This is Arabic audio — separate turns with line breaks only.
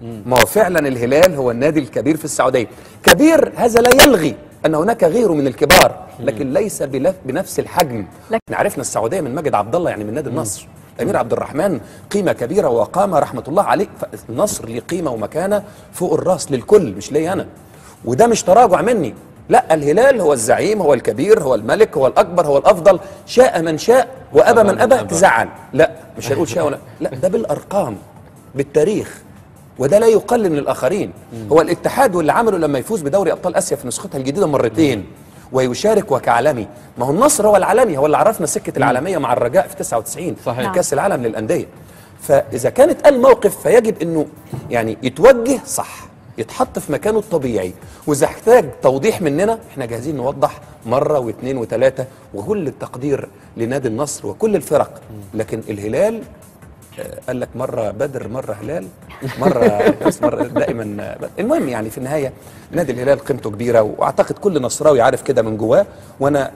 ما هو فعلا الهلال هو النادي الكبير في السعوديه. كبير هذا لا يلغي ان هناك غيره من الكبار، لكن ليس بنفس الحجم. احنا عرفنا السعوديه من ماجد عبد الله، يعني من نادي النصر. امير عبد الرحمن قيمه كبيره وقامه رحمه الله عليه. النصر ليه قيمه ومكانه فوق الراس للكل، مش لي انا. وده مش تراجع مني، لا، الهلال هو الزعيم، هو الكبير، هو الملك، هو الاكبر، هو الافضل. شاء من شاء وابى من ابى. تزعل؟ لا، مش هنقول شاء ولا لا، ده بالارقام بالتاريخ، وده لا يقلل من الاخرين. هو الاتحاد واللي عمله لما يفوز بدوري ابطال اسيا في نسختها الجديده مرتين ويشارك وكعالمي. ما هو النصر هو العالمي، هو اللي عرفنا سكه العالميه مع الرجاء في 99
صحيح.
في كاس العالم للانديه. فاذا كانت الموقف فيجب انه يعني يتوجه صح، يتحط في مكانه الطبيعي، واذا احتاج توضيح مننا احنا جاهزين نوضح مره واثنين وثلاثه، وكل التقدير لنادي النصر وكل الفرق. لكن الهلال قال لك مرة بدر مرة هلال مرة بس مرة دائما. المهم يعني في النهاية نادي الهلال قيمته كبيرة، واعتقد كل نصراوي عارف كده من جواه. وانا